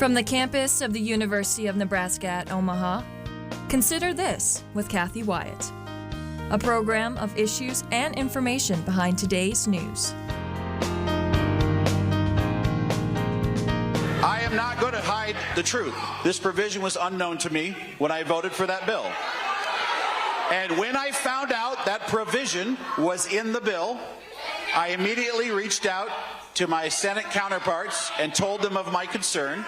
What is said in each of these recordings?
From the campus of the University of Nebraska at Omaha, consider this with Kathy Wyatt, a program of issues and information behind today's news. I am not going to hide the truth. This provision was unknown to me when I voted for that bill. And when I found out that provision was in the bill, I immediately reached out to my Senate counterparts and told them of my concern.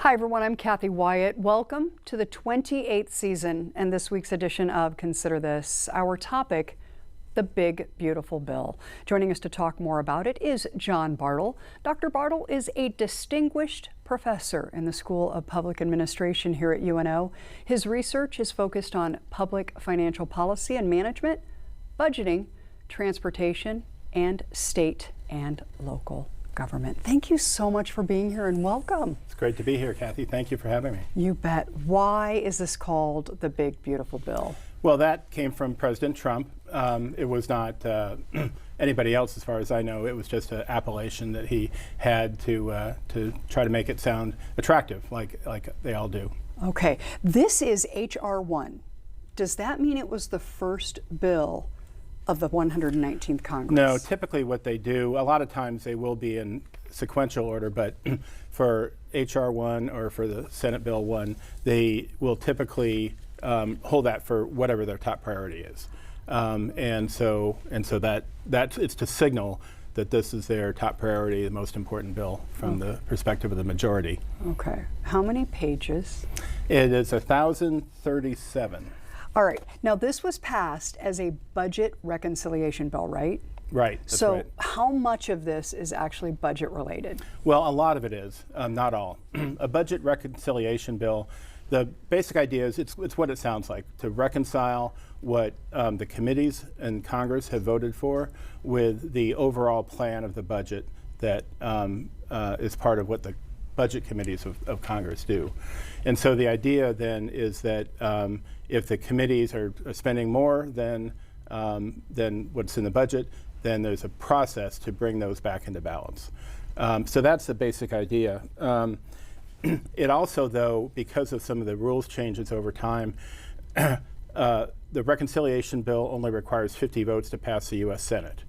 Hi everyone, I'm Kathy Wyatt. Welcome to the 28th season and this week's edition of Consider This. Our topic, the big, beautiful bill. Joining us to talk more about it is John Bartle. Dr. Bartle is a distinguished professor in the School of Public Administration here at UNO. His research is focused on public financial policy and management, budgeting, transportation, and state and local government. Thank you so much for being here and welcome. It's great to be here, Kathy. Thank you for having me. You bet. Why is this called the big, beautiful bill? Well, that came from President Trump. It was not anybody else, as far as I know. It was just an appellation that he had to try to make it sound attractive, like they all do. Okay. This is H.R. 1. Does that mean it was the first bill of the 119th Congress? No, typically what they do, a lot of times they will be in sequential order, but for H.R. 1 or for the Senate Bill 1, they will typically hold that for whatever their top priority is. And so that it's to signal that this is their top priority, the most important bill from the perspective of the majority. Okay. How many pages? It is 1,037. All right. Now, this was passed as a budget reconciliation bill, right? Right. That's so right. How much of this is actually budget related? Well, a lot of it is, not all. A budget reconciliation bill, the basic idea is it's what it sounds like, to reconcile what the committees in Congress have voted for with the overall plan of the budget that is part of what the budget committees of Congress do. And so the idea then is that if the committees are spending more than what's in the budget, then there's a process to bring those back into balance. So that's the basic idea. It also, though, because of some of the rules changes over time, the reconciliation bill only requires 50 votes to pass the U.S. Senate.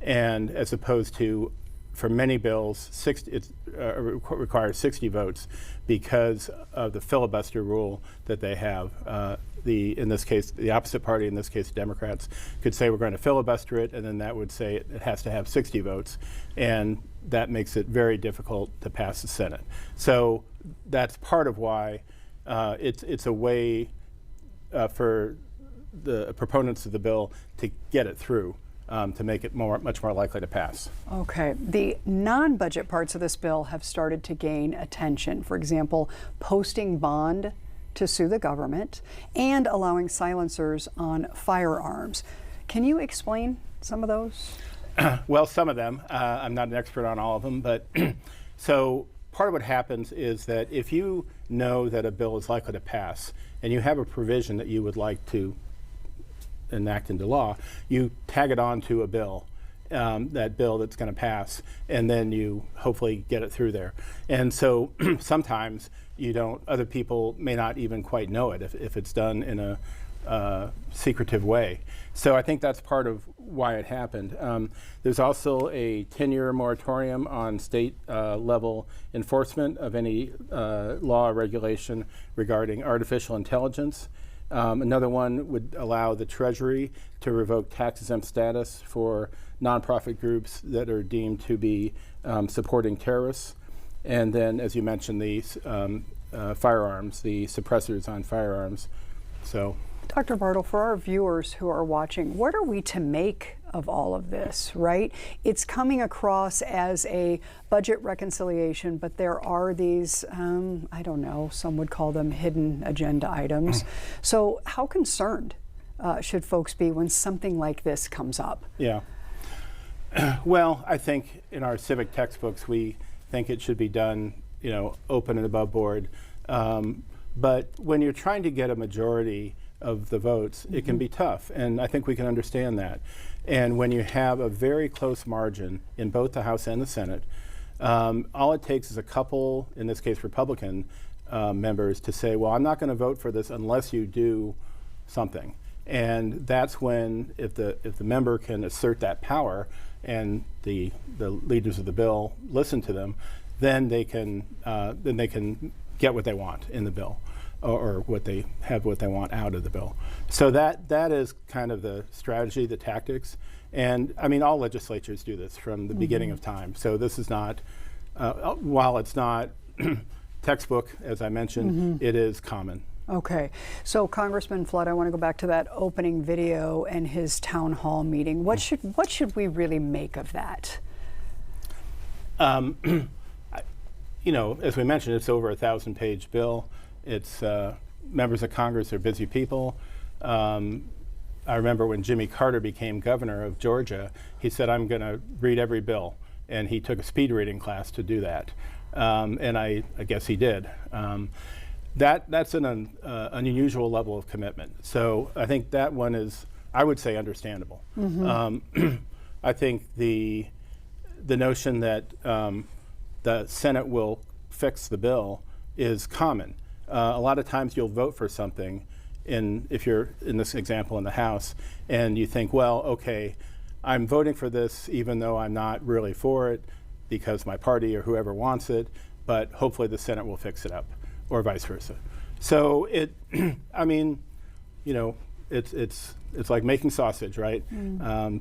And as opposed to, for many bills, it requires 60 votes because of the filibuster rule that they have. In this case, the opposite party, in this case Democrats, could say we're going to filibuster it, and then that would say it has to have 60 votes. And that makes it very difficult to pass the Senate. So that's part of why it's a way for the proponents of the bill to get it through. To make it much more likely to pass. Okay. The non-budget parts of this bill have started to gain attention. For example, posting bond to sue the government and allowing silencers on firearms. Can you explain some of those? Well, some of them. I'm not an expert on all of them, but so part of what happens is that if you know that a bill is likely to pass and you have a provision that you would like to enact into law, you tag it on to a bill, that bill that's going to pass, and then you hopefully get it through there. And so sometimes other people may not even quite know it if it's done in a secretive way. So I think that's part of why it happened. There's also a 10-year moratorium on state level enforcement of any law or regulation regarding artificial intelligence. Another one would allow the Treasury to revoke tax-exempt status for nonprofit groups that are deemed to be supporting terrorists. And then, as you mentioned, the firearms, the suppressors on firearms. So, Dr. Bartle, for our viewers who are watching, what are we to make of all of this, right? It's coming across as a budget reconciliation, but there are these, I don't know, some would call them hidden agenda items. So how concerned should folks be when something like this comes up? Yeah. Well, I think in our civic textbooks, we think it should be done, open and above board. But when you're trying to get a majority of the votes, it can be tough, and I think we can understand that. And when you have a very close margin in both the House and the Senate, All it takes is a couple, in this case Republican members, to say, well, I'm not going to vote for this unless you do something. And that's when, if the member can assert that power and the leaders of the bill listen to them, then they can get what they want in the bill, or what they want out of the bill. So that is kind of the strategy, the tactics. And I mean, all legislatures do this from the beginning of time. So this is not, while it's not textbook, as I mentioned, it is common. Okay, so Congressman Flood, I want to go back to that opening video and his town hall meeting. What should we really make of that? You know, as we mentioned, it's over a 1,000-page bill. It's members of Congress are busy people. I remember when Jimmy Carter became governor of Georgia, he said, "I'm going to read every bill," and he took a speed reading class to do that. And I guess he did. That's an unusual level of commitment. So I think that one is, I would say, understandable. I think the notion that the Senate will fix the bill is common. A lot of times you'll vote for something, if you're in this example in the House, and you think, well, okay, I'm voting for this even though I'm not really for it because my party or whoever wants it, but hopefully the Senate will fix it up, or vice versa. So I mean, you know, it's like making sausage, right?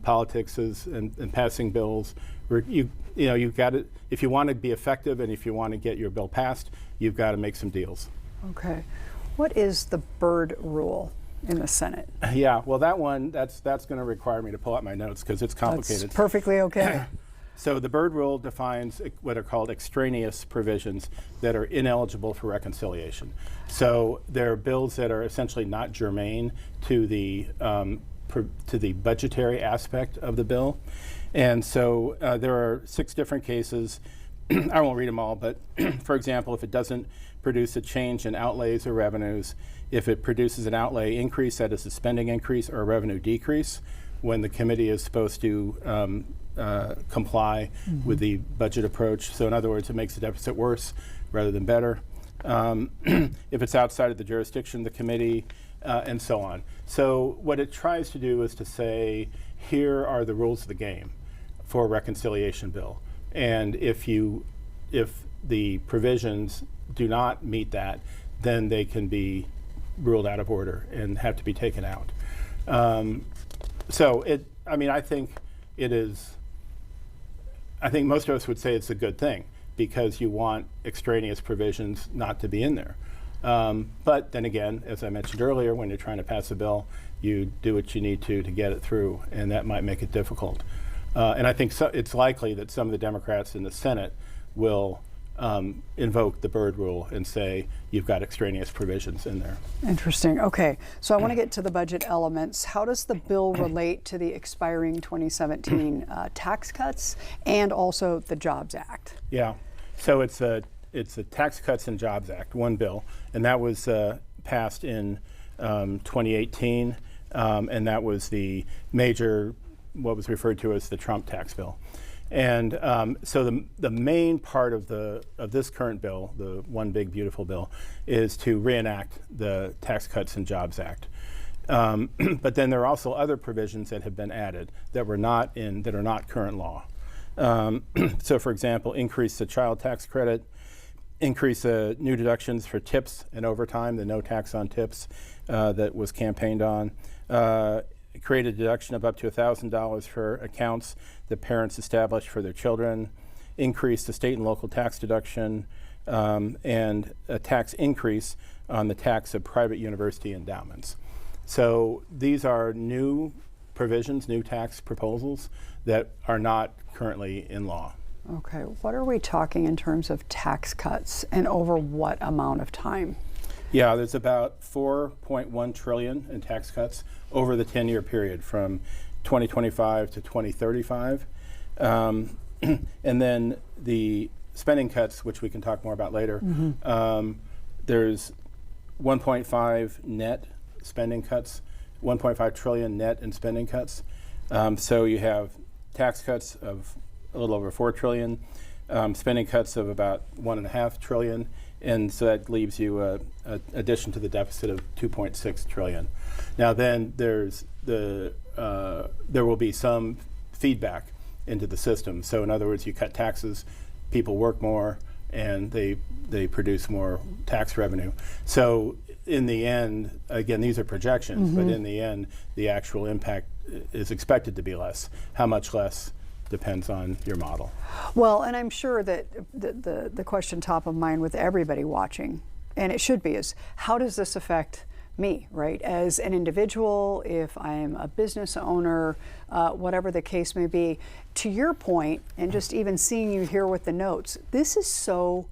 Politics is and passing bills. You've got to, if you want to be effective and if you want to get your bill passed, you've got to make some deals. Okay, what is the Byrd rule in the Senate? Yeah, well, that's going to require me to pull out my notes because it's complicated. That's perfectly okay. So the Byrd Rule defines what are called extraneous provisions that are ineligible for reconciliation. So there are bills that are essentially not germane to the budgetary aspect of the bill. And so there are 6 different cases. I won't read them all, but for example, if it doesn't produce a change in outlays or revenues, if it produces an outlay increase, that is a spending increase, or a revenue decrease, when the committee is supposed to comply with the budget approach. So in other words, it makes the deficit worse rather than better. If it's outside of the jurisdiction of the committee, and so on. So what it tries to do is to say, here are the rules of the game for a reconciliation bill. And if the provisions do not meet that, then they can be ruled out of order and have to be taken out. I think most of us would say it's a good thing because you want extraneous provisions not to be in there. But then again, as I mentioned earlier, when you're trying to pass a bill, you do what you need to get it through, and that might make it difficult. And I think it's likely that some of the Democrats in the Senate will invoke the Byrd Rule and say you've got extraneous provisions in there. Interesting. Okay, so I want to get to the budget elements. How does the bill relate to the expiring 2017 tax cuts and also the Jobs Act? Yeah, so it's a Tax Cuts and Jobs Act, one bill, and that was passed in 2018, and that was the major, what was referred to as the Trump tax bill. And so the main part of this current bill, the One Big Beautiful Bill, is to reenact the Tax Cuts and Jobs Act. But then there are also other provisions that have been added that are not current law. So for example, increase the child tax credit, increase new deductions for tips and overtime, the no tax on tips that was campaigned on. Create a deduction of up to $1,000 for accounts that parents establish for their children, increase the state and local tax deduction, and a tax increase on the tax of private university endowments. So these are new provisions, new tax proposals that are not currently in law. Okay, what are we talking in terms of tax cuts and over what amount of time? Yeah, there's about $4.1 trillion in tax cuts over the 10-year period from 2025 to 2035. And then the spending cuts, which we can talk more about later, there's 1.5 net spending cuts, 1.5 trillion net in spending cuts. So you have tax cuts of a little over 4 trillion, spending cuts of about $1.5 trillion, and so that leaves you a addition to the deficit of $2.6 trillion. Now then, there will be some feedback into the system. So in other words, you cut taxes, people work more, and they produce more tax revenue. So in the end, again, these are projections, but in the end, the actual impact is expected to be less. How much less depends on your model. Well, and I'm sure that the question top of mind with everybody watching, and it should be, is how does this affect me, right? As an individual, if I'm a business owner, whatever the case may be. To your point, and just even seeing you here with the notes, this is so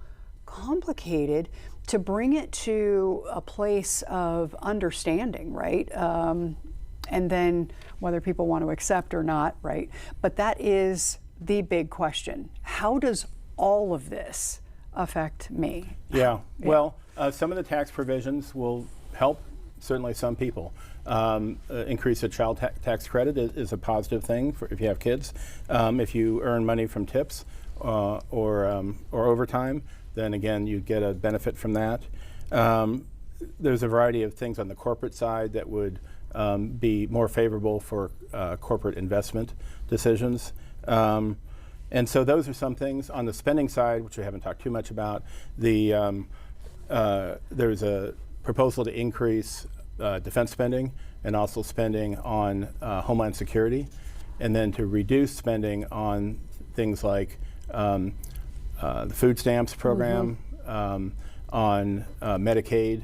complicated to bring it to a place of understanding, right? And then whether people want to accept or not, right? But that is the big question. How does all of this affect me? Yeah, well, some of the tax provisions will help certainly some people. Increase the child tax credit is a positive thing for if you have kids. If you earn money from tips or overtime, then again you get a benefit from that. There's a variety of things on the corporate side that would be more favorable for corporate investment decisions. And so those are some things. On the spending side, which we haven't talked too much about, there's a proposal to increase defense spending and also spending on homeland security, and then to reduce spending on things like the food stamps program, on Medicaid,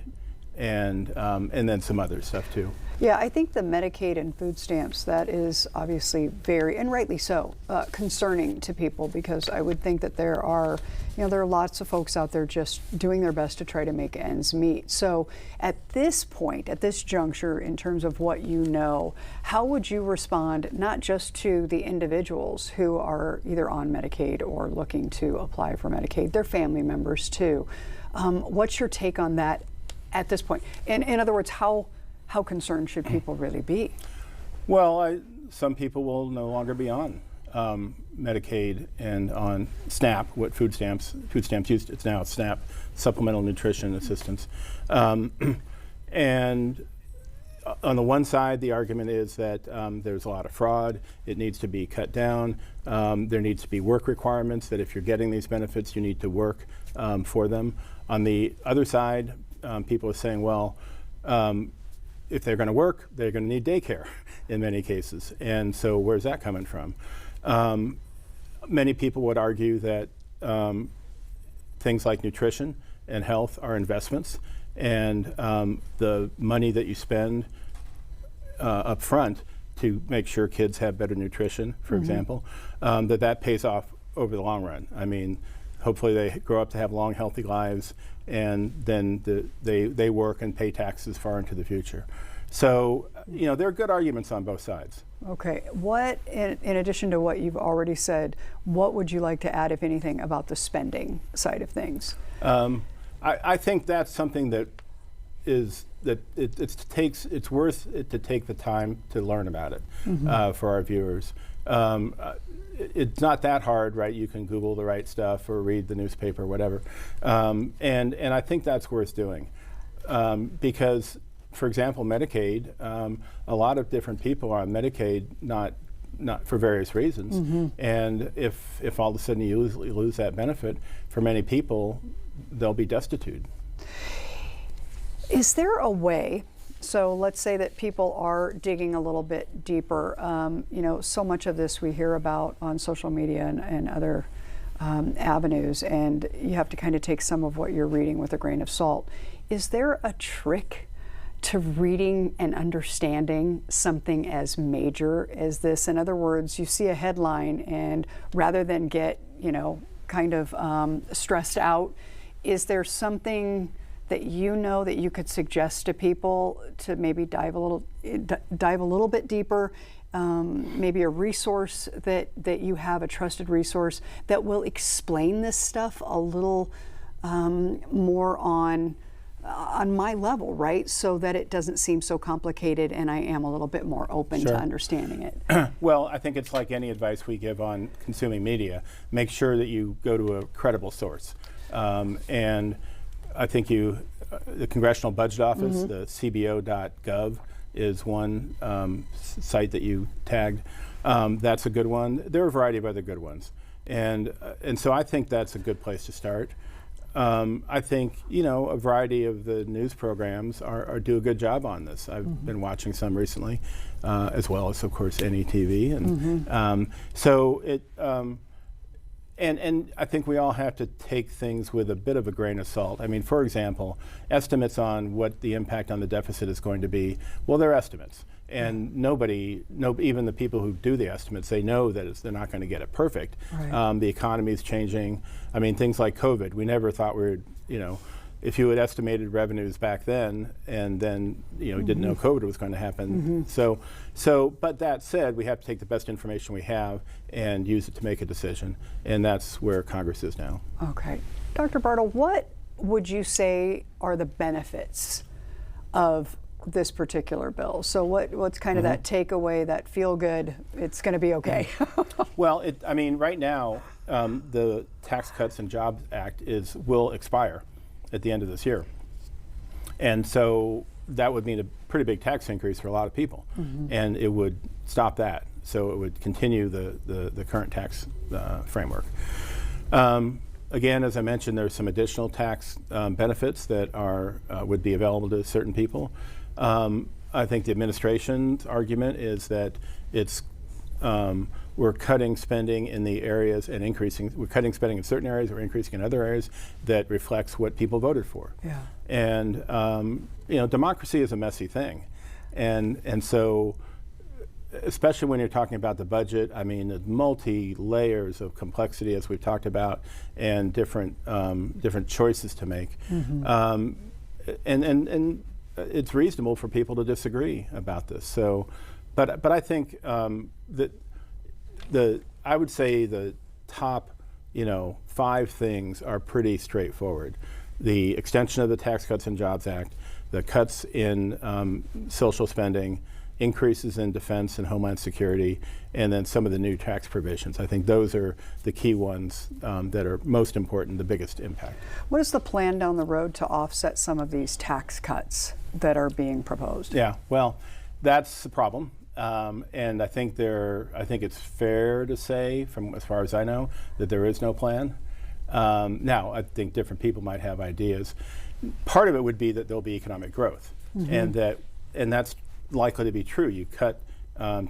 and then some other stuff too. Yeah, I think the Medicaid and food stamps, that is obviously very, and rightly so, concerning to people, because I would think that there are lots of folks out there just doing their best to try to make ends meet. So at this point, at this juncture, in terms of what you know, how would you respond not just to the individuals who are either on Medicaid or looking to apply for Medicaid, their family members too? What's your take on that at this point? In other words, how concerned should people really be? Well, some people will no longer be on Medicaid and on SNAP, what food stamps used. It's now SNAP, Supplemental Nutrition Assistance. And on the one side, the argument is that there's a lot of fraud. It needs to be cut down. There needs to be work requirements, that if you're getting these benefits, you need to work for them. On the other side, people are saying, well, if they're going to work, they're going to need daycare in many cases. And so where's that coming from? Many people would argue that things like nutrition and health are investments, and the money that you spend up front to make sure kids have better nutrition, for example, that pays off over the long run. I mean, hopefully they grow up to have long, healthy lives, and then they work and pay taxes far into the future. So, there are good arguments on both sides. Okay. What, in addition to what you've already said, what would you like to add, if anything, about the spending side of things? I think that's something that it's worth it to take the time to learn about it for our viewers. It's not that hard, right? You can Google the right stuff or read the newspaper, whatever. And I think that's worth doing. Because, for example, Medicaid, a lot of different people are on Medicaid, not for various reasons. And if all of a sudden you lose that benefit, for many people, they'll be destitute. Is there a way? So let's say that people are digging a little bit deeper. So much of this we hear about on social media and other avenues, and you have to kind of take some of what you're reading with a grain of salt. Is there a trick to reading and understanding something as major as this? In other words, you see a headline, and rather than get, kind of stressed out, is there something that that you could suggest to people to maybe dive a little bit deeper, maybe a resource that you have, a trusted resource that will explain this stuff a little more on on my level, right? So that it doesn't seem so complicated and I am a little bit more open Sure. to understanding it. Well, I think it's like any advice we give on consuming media. Make sure that you go to a credible source. And I think the Congressional Budget Office, the cbo.gov, is one site that you tagged. That's a good one. There are a variety of other good ones. And so I think that's a good place to start. I think, a variety of the news programs do a good job on this. I've been watching some recently, as well as, of course, NETV. And so it, and I think we all have to take things with a bit of a grain of salt. I mean, for example, estimates on what the impact on the deficit is going to be, well, they're estimates. And even the people who do the estimates, they know that they're not going to get it perfect. Right. The economy is changing. I mean, things like COVID, we never thought we would, if you had estimated revenues back then and then, didn't know COVID was going to happen. But that said, we have to take the best information we have and use it to make a decision. And that's where Congress is now. Okay. Dr. Bartle, what would you say are the benefits of this particular bill? So what's kind of that takeaway, that feel good, it's going to be okay? Well, right now, the Tax Cuts and Jobs Act will expire at the end of this year. And so that would mean a pretty big tax increase for a lot of people. And it would stop that. So it would continue the current tax framework. Again, as I mentioned, there's some additional tax benefits that would be available to certain people. I think the administration's argument is that we're cutting spending in the areas and we're cutting spending in certain areas, we're increasing in other areas that reflects what people voted for. Yeah. And democracy is a messy thing, and so especially when you're talking about the budget, I mean, the multi-layers of complexity, as we've talked about, and different choices to make, and it's reasonable for people to disagree about this. So, but I think that I would say the top 5 things are pretty straightforward: the extension of the Tax Cuts and Jobs Act, the cuts in social spending, increases in defense and homeland security, and then some of the new tax provisions. I think those are the key ones that are most important, the biggest impact. What is the plan down the road to offset some of these tax cuts that are being proposed? Yeah, well, that's the problem. And I think it's fair to say, from as far as I know, that there is no plan. Now, I think different people might have ideas. Part of it would be that there'll be economic growth, and that's likely to be true. You cut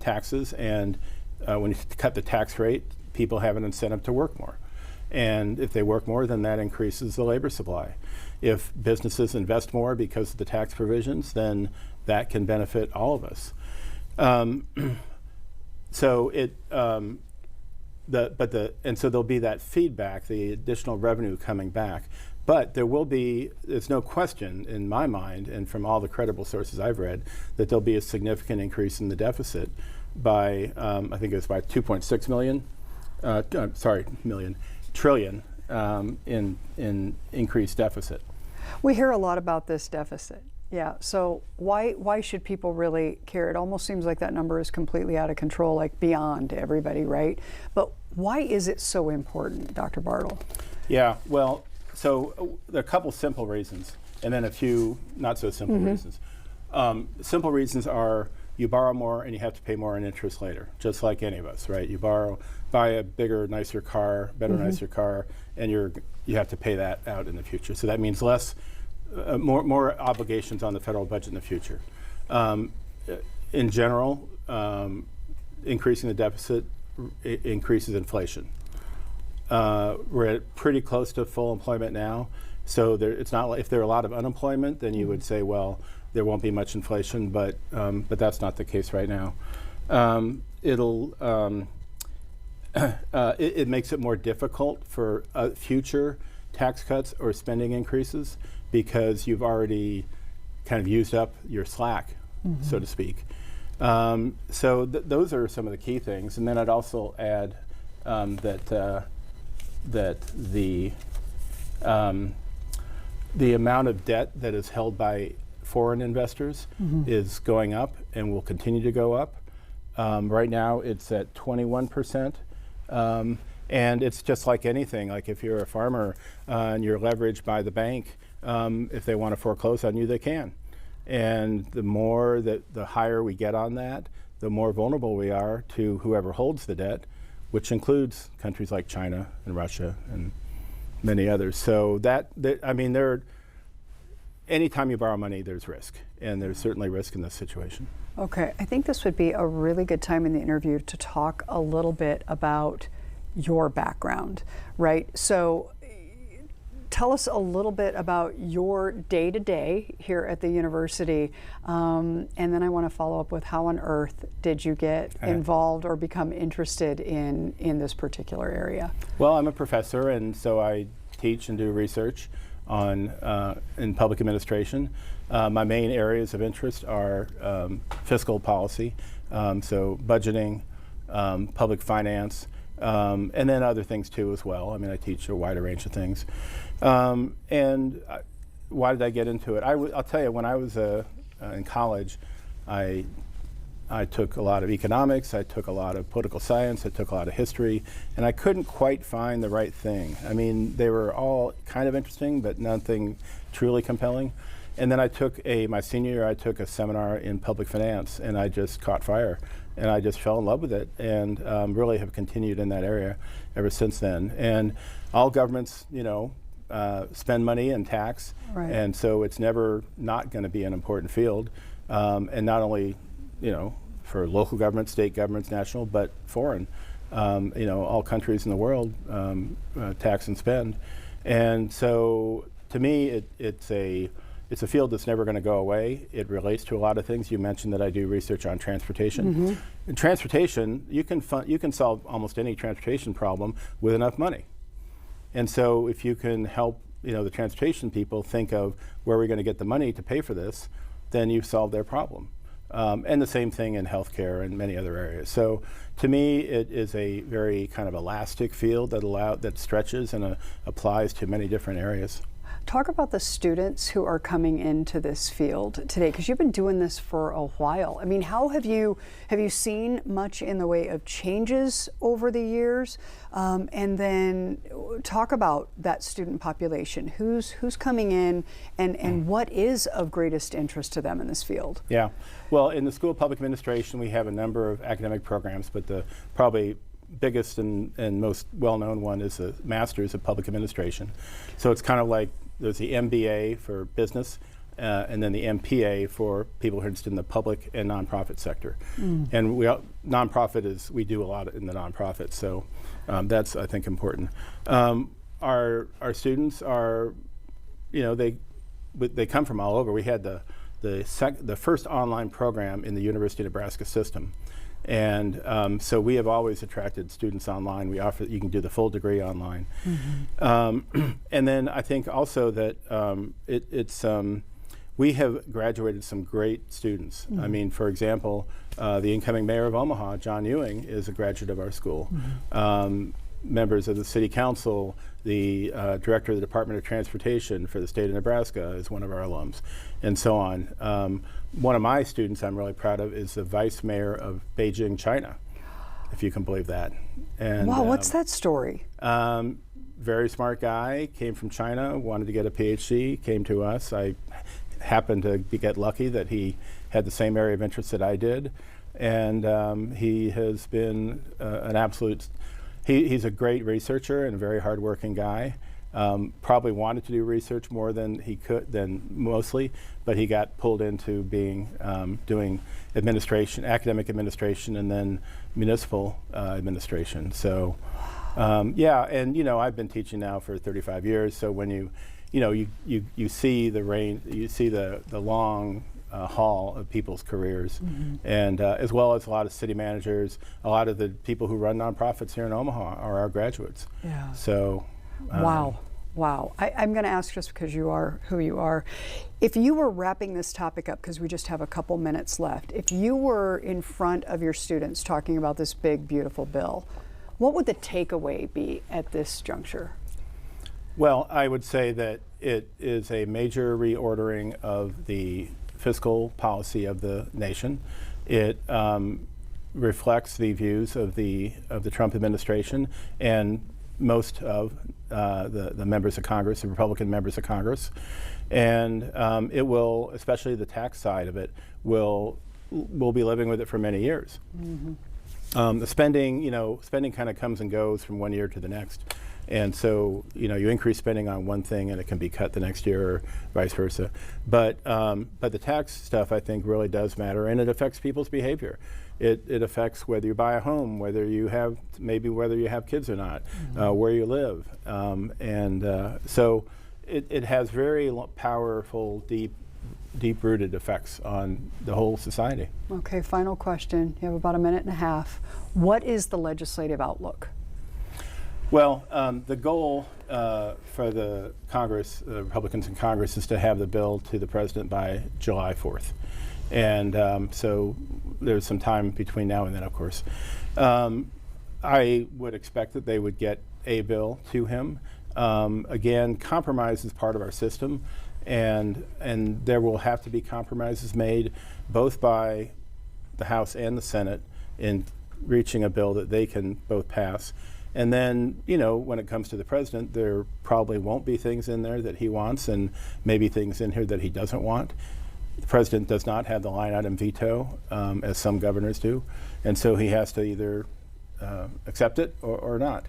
taxes, and when you cut the tax rate, people have an incentive to work more. And if they work more, then that increases the labor supply. If businesses invest more because of the tax provisions, then that can benefit all of us. So there'll be that feedback, the additional revenue coming back. But there's no question in my mind, and from all the credible sources I've read, that there'll be a significant increase in the deficit by, I think it was by 2.6 trillion in increased deficit. We hear a lot about this deficit. Yeah, so why should people really care? It almost seems like that number is completely out of control, like beyond everybody, right? But why is it so important, Dr. Bartle? Yeah, well, so there are a couple simple reasons, and then a few not so simple reasons. Simple reasons are you borrow more and you have to pay more in interest later, just like any of us, right? You buy a bigger, nicer car, nicer car, and you have to pay that out in the future. So that means more obligations on the federal budget in the future. In general, increasing the deficit increases inflation. We're at pretty close to full employment now, so it's not like if there are a lot of unemployment, then you would say, well, there won't be much inflation, but that's not the case right now. It makes it more difficult for future tax cuts or spending increases because you've already kind of used up your slack, so to speak. So those are some of the key things. And then I'd also add that the amount of debt that is held by foreign investors is going up and will continue to go up. Right now it's at 21%. And it's just like anything, like if you're a farmer and you're leveraged by the bank, if they want to foreclose on you, they can. And the higher we get on that, the more vulnerable we are to whoever holds the debt, which includes countries like China and Russia and many others. So anytime you borrow money, there's risk, and there's certainly risk in this situation. Okay, I think this would be a really good time in the interview to talk a little bit about your background, right? So tell us a little bit about your day-to-day here at the university, and then I want to follow up with how on earth did you get involved or become interested in this particular area? Well, I'm a professor, and so I teach and do research on in public administration. My main areas of interest are fiscal policy, so budgeting, public finance, and then other things too as well. I mean, I teach a wider range of things. Why did I get into it? I'll tell you, when I was in college, I took a lot of economics, I took a lot of political science, I took a lot of history, and I couldn't quite find the right thing. I mean, they were all kind of interesting, but nothing truly compelling. And then my senior year, I took a seminar in public finance, and I just caught fire. And I just fell in love with it, and really have continued in that area ever since then. And all governments, spend money and tax, right. And so it's never not going to be an important field. And not only, for local governments, state governments, national, but foreign. All countries in the world tax and spend. And so to me, it's a field that's never going to go away. It relates to a lot of things. You mentioned that I do research on transportation. In transportation, you can solve almost any transportation problem with enough money. And so if you can help the transportation people think of where we're going to get the money to pay for this, then you've solved their problem. And the same thing in healthcare and many other areas. So to me, it is a very kind of elastic field that stretches and applies to many different areas. Talk about the students who are coming into this field today, because you've been doing this for a while. I mean, how have you seen much in the way of changes over the years? And then talk about that student population. Who's coming in, and what is of greatest interest to them in this field? Yeah, well, in the School of Public Administration, we have a number of academic programs, but the probably biggest and most well-known one is the Masters of Public Administration. So it's kind of like there's the MBA for business, and then the MPA for people who are interested in the public and nonprofit sector. And we do a lot in the nonprofit, so that's, I think, important. Our students are, they come from all over. We had the first online program in the University of Nebraska system. And so we have always attracted students online. You can do the full degree online. And then I think also that we have graduated some great students. I mean, for example, the incoming mayor of Omaha, John Ewing, is a graduate of our school. Members of the city council, the director of the Department of Transportation for the state of Nebraska is one of our alums, and so on. One of my students I'm really proud of is the vice mayor of Beijing, China, if you can believe that. And, wow, what's that story? Very smart guy, came from China, wanted to get a PhD, came to us. I happened to get lucky that he had the same area of interest that I did, and he has been an absolute. He's a great researcher and a very hardworking guy. Probably wanted to do research more than mostly, but he got pulled into doing administration, academic administration, and then municipal administration. So, yeah, and I've been teaching now for 35 years. So when you see the range, you see the long haul of people's careers, and as well as a lot of city managers, a lot of the people who run nonprofits here in Omaha are our graduates. Yeah. So. Wow. I'm going to ask, just because you are who you are, if you were wrapping this topic up, because we just have a couple minutes left, if you were in front of your students talking about this big, beautiful bill, what would the takeaway be at this juncture? Well, I would say that it is a major reordering of the fiscal policy of the nation. It reflects the views of the Trump administration and most of the members of Congress, the Republican members of Congress, and it will, especially the tax side of it, we'll be living with it for many years. Mm-hmm. The spending kind of comes and goes from one year to the next. And so, you increase spending on one thing and it can be cut the next year or vice versa. But the tax stuff, I think, really does matter, and it affects people's behavior. It affects whether you buy a home, whether you have kids or not, mm-hmm. Where you live. So it has very powerful, deep-rooted effects on the whole society. Okay, final question. You have about a minute and a half. What is the legislative outlook? Well, the goal for the Congress, the Republicans in Congress, is to have the bill to the president by July 4th. And so there's some time between now and then, of course. I would expect that they would get a bill to him. Again, compromise is part of our system, and there will have to be compromises made both by the House and the Senate in reaching a bill that they can both pass. And then, when it comes to the president, there probably won't be things in there that he wants and maybe things in here that he doesn't want. The president does not have the line item veto, as some governors do. And so he has to either accept it or not.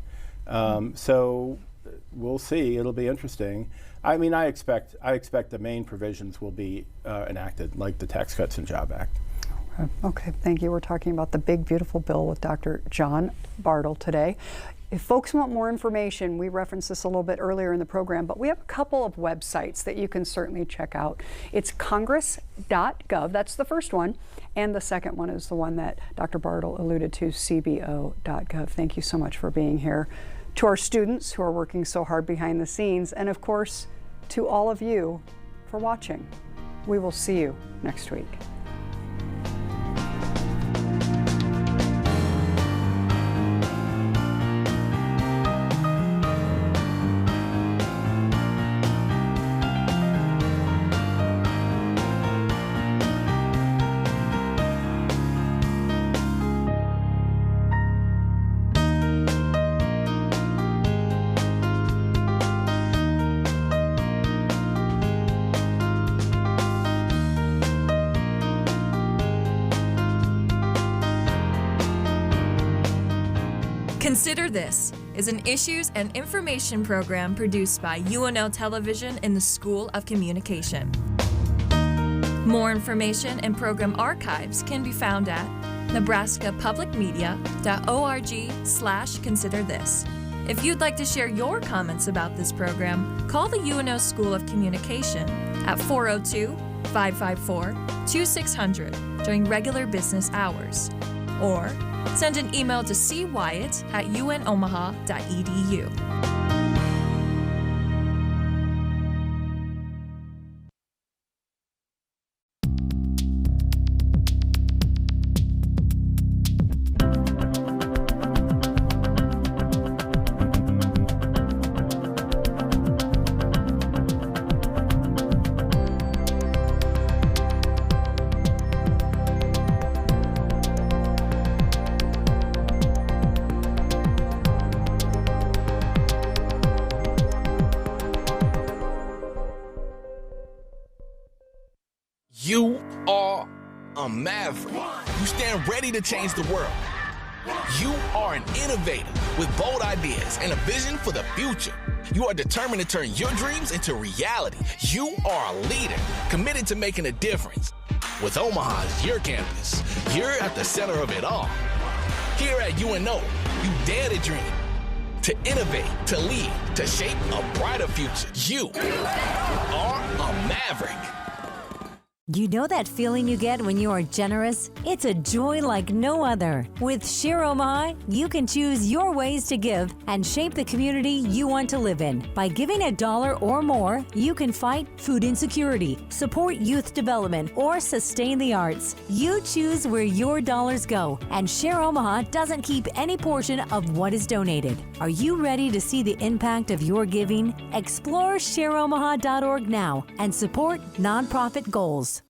So we'll see. It'll be interesting. I mean, I expect the main provisions will be enacted, like the Tax Cuts and Job Act. Okay, thank you. We're talking about the big, beautiful bill with Dr. John Bartle today. If folks want more information, we referenced this a little bit earlier in the program, but we have a couple of websites that you can certainly check out. It's congress.gov, that's the first one, and the second one is the one that Dr. Bartle alluded to, cbo.gov. Thank you so much for being here. To our students who are working so hard behind the scenes, and of course, to all of you for watching. We will see you next week. Consider This is an issues and information program produced by UNO Television in the School of Communication. More information and program archives can be found at nebraskapublicmedia.org/considerthis. If you'd like to share your comments about this program, call the UNO School of Communication at 402-554-2600 during regular business hours, or send an email to cwyatt@unomaha.edu. You are a maverick. You stand ready to change the world. You are an innovator with bold ideas and a vision for the future. You are determined to turn your dreams into reality. You are a leader committed to making a difference. With Omaha as your campus, you're at the center of it all. Here at UNO, you dare to dream, to innovate, to lead, to shape a brighter future. You are a maverick. You know that feeling you get when you are generous? It's a joy like no other. With Share Omaha, you can choose your ways to give and shape the community you want to live in. By giving $1 or more, you can fight food insecurity, support youth development, or sustain the arts. You choose where your dollars go, and Share Omaha doesn't keep any portion of what is donated. Are you ready to see the impact of your giving? Explore shareomaha.org now and support nonprofit goals.